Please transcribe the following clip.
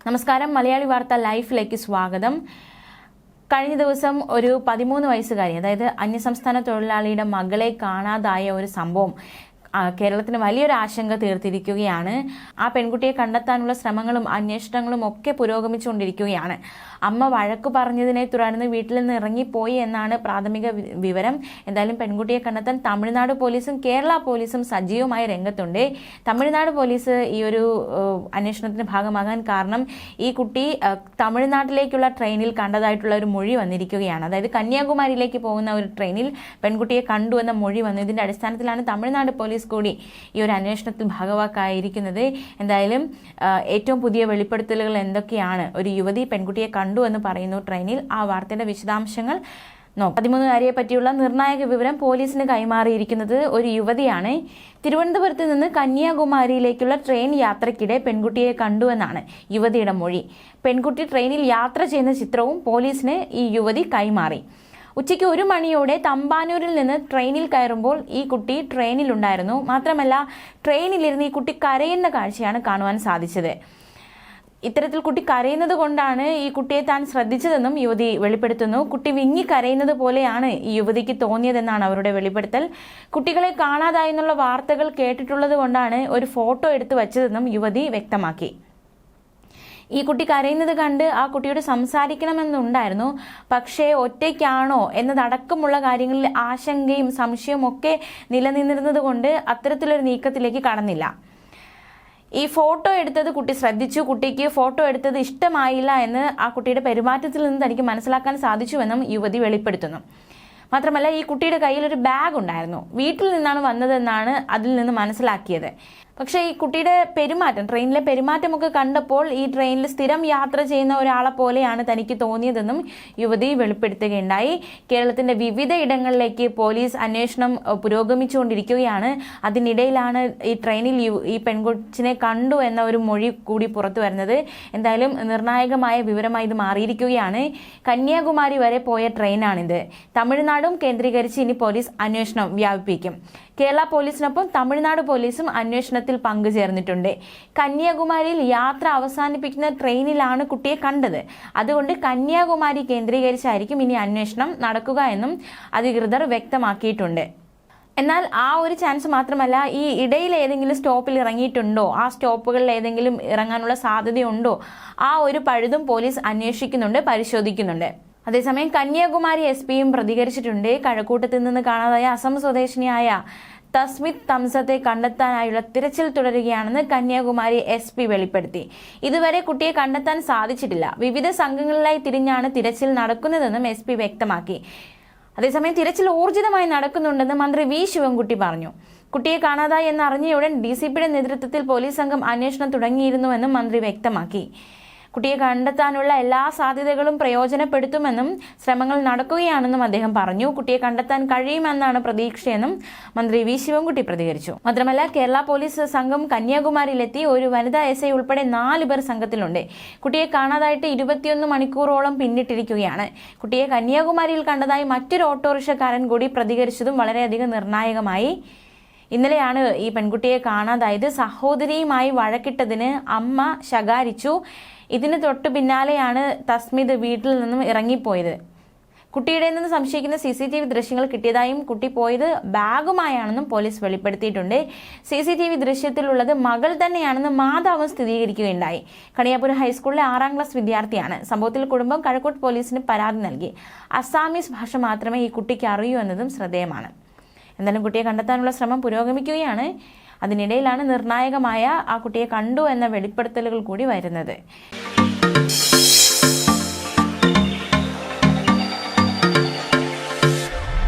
നമസ്കാരം, മലയാളി വാർത്ത ലൈഫിലേക്ക് സ്വാഗതം. കഴിഞ്ഞ ദിവസം ഒരു 13 വയസ്സുകാരി, അതായത് അന്യസംസ്ഥാന തൊഴിലാളിയുടെ മകളെ കാണാതായ ഒരു സംഭവം കേരളത്തിന് വലിയൊരു ആശങ്ക തീർത്തിരിക്കുകയാണ്. ആ പെൺകുട്ടിയെ കണ്ടെത്താനുള്ള ശ്രമങ്ങളും അന്വേഷണങ്ങളും ഒക്കെ പുരോഗമിച്ചുകൊണ്ടിരിക്കുകയാണ്. അമ്മ വഴക്കു പറഞ്ഞതിനെ തുടർന്ന് വീട്ടിൽ നിന്ന് ഇറങ്ങിപ്പോയി എന്നാണ് പ്രാഥമിക വിവരം. എന്തായാലും പെൺകുട്ടിയെ കണ്ടെത്താൻ തമിഴ്നാട് പോലീസും കേരള പോലീസും സജീവമായി രംഗത്തുണ്ട്. തമിഴ്നാട് പോലീസ് ഈ ഒരു അന്വേഷണത്തിന്റെ ഭാഗമാകാൻ കാരണം ഈ കുട്ടി തമിഴ്നാട്ടിലേക്കുള്ള ട്രെയിനിൽ കണ്ടതായിട്ടുള്ള ഒരു മൊഴി വന്നിരിക്കുകയാണ്. അതായത് കന്യാകുമാരിയിലേക്ക് പോകുന്ന ഒരു ട്രെയിനിൽ പെൺകുട്ടിയെ കണ്ടു എന്ന മൊഴി വന്നു. ഇതിന്റെ അടിസ്ഥാനത്തിലാണ് തമിഴ്നാട് പോലീസ് കൂടി ഈ ഒരു അന്വേഷണത്തിൽ ഭാഗവാക്കായിരിക്കുന്നത്. എന്തായാലും ഏറ്റവും പുതിയ വെളിപ്പെടുത്തലുകൾ എന്തൊക്കെയാണ്? ഒരു യുവതി പെൺകുട്ടിയെ കണ്ടു എന്ന് പറയുന്നു ട്രെയിനിൽ. ആ വാർത്തയുടെ വിശദാംശങ്ങൾ നോക്കാം. 13-കാരിയെ പറ്റിയുള്ള നിർണായക വിവരം പോലീസിന് കൈമാറിയിരിക്കുന്നത് ഒരു യുവതിയാണ്. തിരുവനന്തപുരത്ത് നിന്ന് കന്യാകുമാരിയിലേക്കുള്ള ട്രെയിൻ യാത്രയ്ക്കിടെ പെൺകുട്ടിയെ കണ്ടുവെന്നാണ് യുവതിയുടെ മൊഴി. പെൺകുട്ടി ട്രെയിനിൽ യാത്ര ചെയ്യുന്ന ചിത്രവും പോലീസിന് ഈ യുവതി കൈമാറി. ഉച്ചയ്ക്ക് 1 മണിയോടെ തമ്പാനൂരിൽ നിന്ന് ട്രെയിനിൽ കയറുമ്പോൾ ഈ കുട്ടി ട്രെയിനിലുണ്ടായിരുന്നു. മാത്രമല്ല, ട്രെയിനിലിരുന്ന് ഈ കുട്ടി കരയുന്ന കാഴ്ചയാണ് കാണുവാൻ സാധിച്ചത്. ഇത്തരത്തിൽ കുട്ടി കരയുന്നത് കൊണ്ടാണ് ഈ കുട്ടിയെ താൻ ശ്രദ്ധിച്ചതെന്നും യുവതി വെളിപ്പെടുത്തുന്നു. കുട്ടി വിങ്ങി കരയുന്നത് പോലെയാണ് ഈ യുവതിക്ക് തോന്നിയതെന്നാണ് അവരുടെ വെളിപ്പെടുത്തൽ. കുട്ടികളെ കാണാതായെന്നുള്ള വാർത്തകൾ കേട്ടിട്ടുള്ളത് കൊണ്ടാണ് ഒരു ഫോട്ടോ എടുത്തു വച്ചതെന്നും യുവതി വ്യക്തമാക്കി. ഈ കുട്ടി കരയുന്നത് കണ്ട് ആ കുട്ടിയോട് സംസാരിക്കണമെന്നുണ്ടായിരുന്നു. പക്ഷേ ഒറ്റയ്ക്കാണോ എന്നതടക്കമുള്ള കാര്യങ്ങളിൽ ആശങ്കയും സംശയവും ഒക്കെ നിലനിന്നിരുന്നത് കൊണ്ട് അത്തരത്തിലൊരു നീക്കത്തിലേക്ക് കടന്നില്ല. ഈ ഫോട്ടോ എടുത്തത് കുട്ടി ശ്രദ്ധിച്ചു. കുട്ടിക്ക് ഫോട്ടോ എടുത്തത് ഇഷ്ടമായില്ല എന്ന് ആ കുട്ടിയുടെ പെരുമാറ്റത്തിൽ നിന്ന് തനിക്ക് മനസ്സിലാക്കാൻ സാധിച്ചുവെന്നും യുവതി വെളിപ്പെടുത്തുന്നു. മാത്രമല്ല, ഈ കുട്ടിയുടെ കയ്യിൽ ഒരു ബാഗ് ഉണ്ടായിരുന്നു. വീട്ടിൽ നിന്നാണ് വന്നതെന്നാണ് അതിൽ നിന്ന് മനസ്സിലാക്കിയത്. പക്ഷേ ഈ കുട്ടിയുടെ പെരുമാറ്റം, ട്രെയിനിലെ പെരുമാറ്റമൊക്കെ കണ്ടപ്പോൾ ഈ ട്രെയിനിൽ സ്ഥിരം യാത്ര ചെയ്യുന്ന ഒരാളെ പോലെയാണ് തനിക്ക് തോന്നിയതെന്നും യുവതി വെളിപ്പെടുത്തുകയുണ്ടായി. കേരളത്തിന്റെ വിവിധ ഇടങ്ങളിലേക്ക് പോലീസ് അന്വേഷണം പുരോഗമിച്ചുകൊണ്ടിരിക്കുകയാണ്. അതിനിടയിലാണ് ഈ ട്രെയിനിൽ ഈ പെൺകൊച്ചിനെ കണ്ടു എന്ന ഒരു മൊഴി കൂടി പുറത്തു വരുന്നത്. എന്തായാലും നിർണായകമായ വിവരമായി ഇത് മാറിയിരിക്കുകയാണ്. കന്യാകുമാരി വരെ പോയ ട്രെയിനാണിത്. തമിഴ്നാടും കേന്ദ്രീകരിച്ച് ഇനി പോലീസ് അന്വേഷണം വ്യാപിപ്പിക്കും. കേരള പോലീസിനൊപ്പം തമിഴ്നാട് പോലീസും അന്വേഷണത്തിൽ പങ്കുചേർന്നിട്ടുണ്ട്. കന്യാകുമാരിയിൽ യാത്ര അവസാനിപ്പിക്കുന്ന ട്രെയിനിലാണ് കുട്ടിയെ കണ്ടത്. അതുകൊണ്ട് കന്യാകുമാരി കേന്ദ്രീകരിച്ചായിരിക്കും ഇനി അന്വേഷണം നടക്കുക എന്നും അധികൃതർ വ്യക്തമാക്കിയിട്ടുണ്ട്. എന്നാൽ ആ ഒരു ചാൻസ് മാത്രമല്ല, ഈ ഇടയിൽ ഏതെങ്കിലും സ്റ്റോപ്പിൽ ഇറങ്ങിയിട്ടുണ്ടോ, ആ സ്റ്റോപ്പുകളിൽ ഏതെങ്കിലും ഇറങ്ങാനുള്ള സാധ്യതയുണ്ടോ, ആ ഒരു പഴുതും പോലീസ് അന്വേഷിക്കുന്നുണ്ട്, പരിശോധിക്കുന്നുണ്ട്. അതേസമയം കന്യാകുമാരി SP-യും പ്രതികരിച്ചിട്ടുണ്ട്. കഴക്കൂട്ടത്തിൽ നിന്ന് കാണാതായ അസം സ്വദേശിനിയായ തസ്മിത് തംസത്തെ കണ്ടെത്താനായുള്ള തിരച്ചിൽ തുടരുകയാണെന്ന് കന്യാകുമാരി SP വെളിപ്പെടുത്തി. ഇതുവരെ കുട്ടിയെ കണ്ടെത്താൻ സാധിച്ചിട്ടില്ല. വിവിധ സംഘങ്ങളിലായി തിരിഞ്ഞാണ് തിരച്ചിൽ നടക്കുന്നതെന്നും SP വ്യക്തമാക്കി. അതേസമയം തിരച്ചിൽ ഊർജിതമായി നടക്കുന്നുണ്ടെന്ന് മന്ത്രി V ശിവൻകുട്ടി പറഞ്ഞു. കുട്ടിയെ കാണാതായി എന്നറിഞ്ഞയുടൻ DCPയുടെ നേതൃത്വത്തിൽ പോലീസ് സംഘം അന്വേഷണം തുടങ്ങിയിരുന്നുവെന്നും മന്ത്രി വ്യക്തമാക്കി. കുട്ടിയെ കണ്ടെത്താനുള്ള എല്ലാ സാധ്യതകളും പ്രയോജനപ്പെടുത്തുമെന്നും ശ്രമങ്ങൾ നടക്കുകയാണെന്നും അദ്ദേഹം പറഞ്ഞു. കുട്ടിയെ കണ്ടെത്താൻ കഴിയുമെന്നാണ് പ്രതീക്ഷയെന്നും മന്ത്രി V ശിവൻകുട്ടി പ്രതികരിച്ചു. മാത്രമല്ല, കേരള പോലീസ് സംഘം കന്യാകുമാരിയിലെത്തി. ഒരു വനിതാ SI ഉൾപ്പെടെ 4 പേർ സംഘത്തിലുണ്ട്. കുട്ടിയെ കാണാതായിട്ട് 21 മണിക്കൂറോളം പിന്നിട്ടിരിക്കുകയാണ്. കുട്ടിയെ കന്യാകുമാരിയിൽ കണ്ടതായി മറ്റൊരു ഓട്ടോറിക്ഷക്കാരൻ കൂടി പ്രതികരിച്ചതും വളരെയധികം നിർണായകമായി. ഇന്നലെയാണ് ഈ പെൺകുട്ടിയെ കാണാതായത്. സഹോദരിയുമായി വഴക്കിട്ടതിന് അമ്മ ശകാരിച്ചു. ഇതിന് തൊട്ടു പിന്നാലെയാണ് തസ്മിത് വീട്ടിൽ നിന്നും ഇറങ്ങിപ്പോയത്. കുട്ടിയുടെ നിന്ന് സംശയിക്കുന്ന CCTV ദൃശ്യങ്ങൾ കിട്ടിയതായും കുട്ടി പോയത് ബാഗുമായാണെന്നും പോലീസ് വെളിപ്പെടുത്തിയിട്ടുണ്ട്. CCTV ദൃശ്യത്തിലുള്ളത് മകൾ തന്നെയാണെന്ന് മാതാവ് സ്ഥിരീകരിക്കുകയുണ്ടായി. കണിയാപുരം ഹൈസ്കൂളിലെ 6ാം ക്ലാസ് വിദ്യാർത്ഥിയാണ്. സംഭവത്തിൽ കുടുംബം കഴക്കൂട്ട് പോലീസിന് പരാതി നൽകി. അസാമീസ് ഭാഷ മാത്രമേ ഈ കുട്ടിക്ക് അറിയൂ എന്നതും ശ്രദ്ധേയമാണ്. എന്തായാലും കുട്ടിയെ കണ്ടെത്താനുള്ള ശ്രമം പുരോഗമിക്കുകയാണ്. അതിനിടയിലാണ് നിർണായകമായ ആ കുട്ടിയെ കണ്ടു എന്ന വെളിപ്പെടുത്തലുകൾ കൂടി വരുന്നത്.